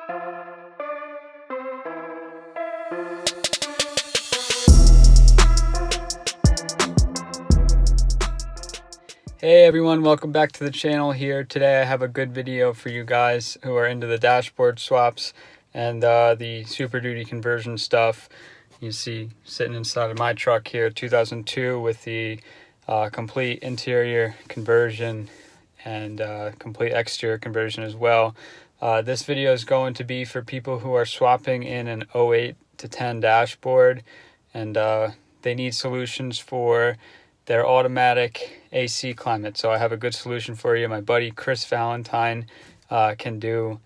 Hey everyone, welcome back to the channel here. Today I have a good video for you guys who are into the dashboard swaps and the Super Duty conversion stuff. You see sitting inside of my truck here, 2002, with the complete interior conversion and complete exterior conversion as well. This video is going to be for people who are swapping in an 08 to 10 dashboard, and they need solutions for their automatic AC climate. So I have a good solution for you. My buddy Chris Valentine can do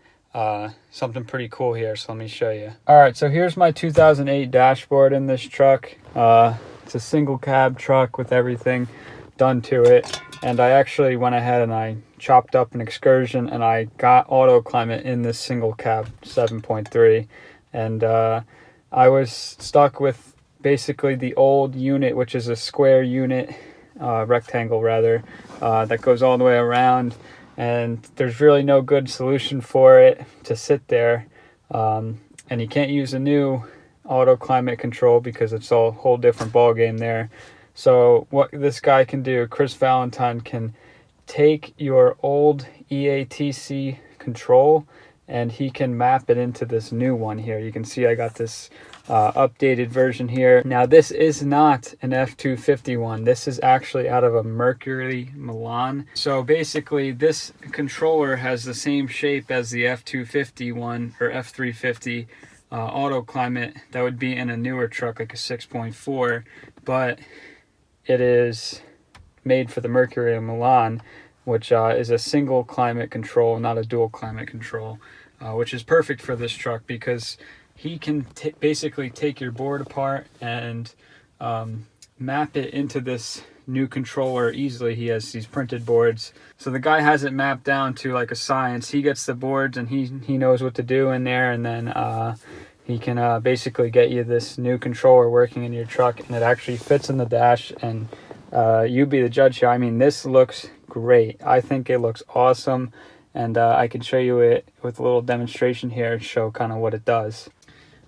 something pretty cool here, so let me show you. All right, so here's my 2008 dashboard in this truck. It's a single cab truck with everything done to it, and I actually went ahead and I chopped up an Excursion and I got auto climate in this single cab 7.3, and I was stuck with basically the old unit, which is a square unit, rectangle rather, that goes all the way around, and there's really no good solution for it to sit there, and you can't use a new auto climate control because it's a whole different ball game there. So what this guy can do, Chris Valentine, can take your old EATC control and he can map it into this new one here. You can see I got this updated version here. Now this is not an F350 one. This is actually out of a Mercury Milan. So basically this controller has the same shape as the F350 one, or F350 auto climate that would be in a newer truck like a 6.4, but it is made for the Mercury Milan, which is a single climate control, not a dual climate control, which is perfect for this truck because he can basically take your board apart and map it into this new controller easily. He has these printed boards, so the guy has it mapped down to like a science. He gets the boards and he knows what to do in there, and then he can basically get you this new controller working in your truck, and it actually fits in the dash, and you be the judge here. I mean, this looks great. I think it looks awesome, and I can show you it with a little demonstration here and show kind of what it does.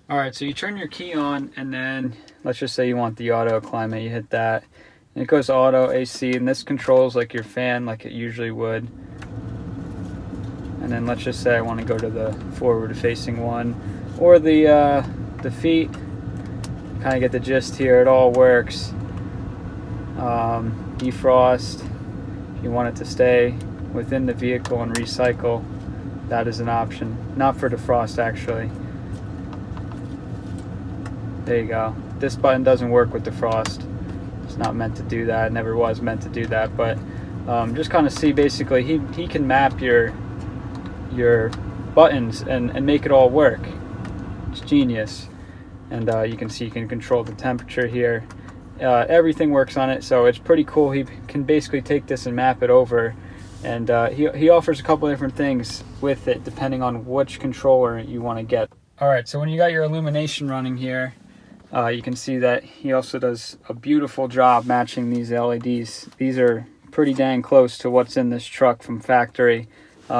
All right, so you turn your key on, and then let's just say you want the auto climate. You hit that, and it goes auto AC, and this controls like your fan like it usually would. And then let's just say I want to go to the forward facing one, or the feet. Kind of get the gist here. It all works. Defrost, if you want it to stay within the vehicle and recycle, that is an option. Not for defrost actually. There you go. This button doesn't work with defrost. It's not meant to do that. It never was meant to do that. But just kind of see, basically he can map your buttons and make it all work. It's genius. And you can see you can control the temperature here. Everything works on it, so it's pretty cool. He can basically take this and map it over, and he offers a couple different things with it depending on which controller you want to get. All right, so when you got your illumination running here, you can see that he also does a beautiful job matching these LEDs. These are pretty dang close to what's in this truck from factory.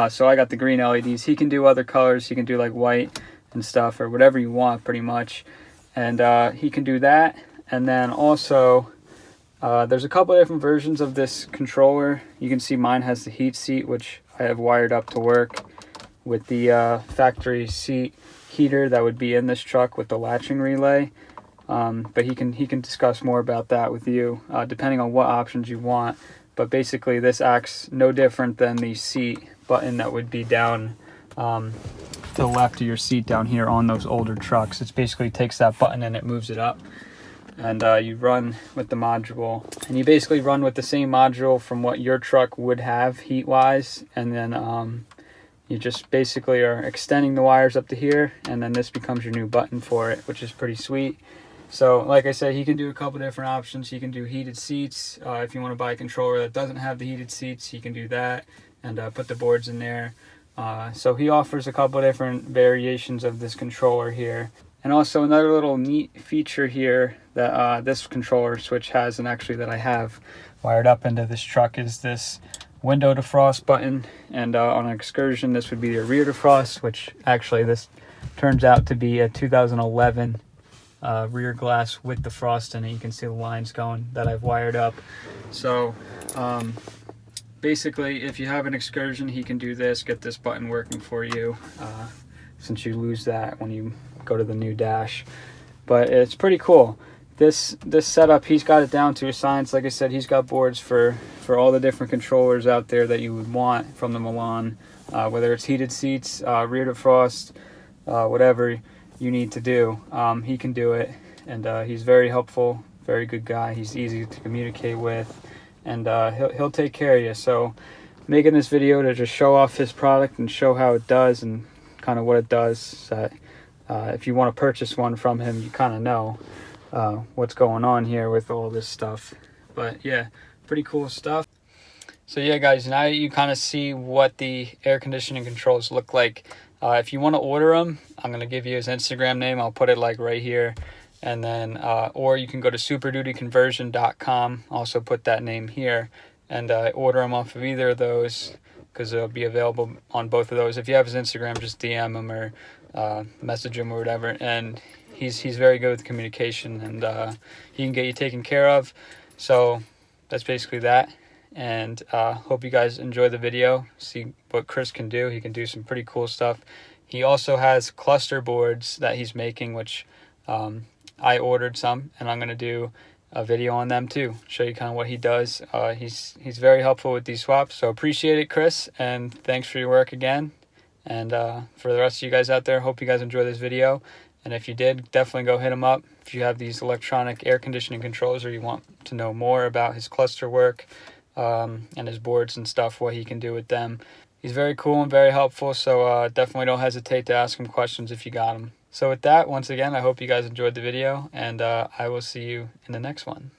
So I got the green LEDs. He can do other colors. He can do like white and stuff, or whatever you want pretty much. And he can do that. And then also there's a couple of different versions of this controller. You can see mine has the heat seat, which I have wired up to work with the factory seat heater that would be in this truck with the latching relay. But he can discuss more about that with you depending on what options you want. But basically this acts no different than the seat button that would be down to the left of your seat down here on those older trucks. It basically takes that button and it moves it up, and you run with the module, and you basically run with the same module from what your truck would have heat wise, and then you just basically are extending the wires up to here, and then this becomes your new button for it, which is pretty sweet. So like I said, he can do a couple different options. He can do heated seats. If you want to buy a controller that doesn't have the heated seats, he can do that and put the boards in there. So he offers a couple different variations of this controller here. And also another little neat feature here that this controller switch has, and actually that I have wired up into this truck, is this window defrost button, and on an Excursion this would be the rear defrost, which actually this turns out to be a 2011 rear glass with defrost in it. You can see the lines going that I've wired up. So basically, if you have an Excursion, he can do this, get this button working for you, since you lose that when you go to the new dash. But it's pretty cool. This setup, he's got it down to a science. Like I said, he's got boards for all the different controllers out there that you would want from the Milan, whether it's heated seats, rear defrost, whatever you need to do. He can do it, and he's very helpful, very good guy. He's easy to communicate with, and he'll take care of you. So making this video to just show off his product and show how it does and kind of what it does, so that if you want to purchase one from him, you kind of know what's going on here with all this stuff. But yeah, pretty cool stuff. So yeah guys, now you kind of see what the air conditioning controls look like. If you want to order them, I'm going to give you his Instagram name. I'll put it like right here. And then, or you can go to superdutyconversion.com. Also put that name here, and order them off of either of those, because they'll be available on both of those. If you have his Instagram, just DM him or message him or whatever. And he's very good with communication, and he can get you taken care of. So that's basically that. And hope you guys enjoy the video, see what Chris can do. He can do some pretty cool stuff. He also has cluster boards that he's making, which I ordered some, and I'm going to do a video on them too, show you kind of what he does. He's very helpful with these swaps, so appreciate it, Chris, and thanks for your work again. And for the rest of you guys out there, hope you guys enjoy this video. And if you did, definitely go hit him up if you have these electronic air conditioning controls, or you want to know more about his cluster work and his boards and stuff, what he can do with them. He's very cool and very helpful, so definitely don't hesitate to ask him questions if you got them. So with that, once again, I hope you guys enjoyed the video, and I will see you in the next one.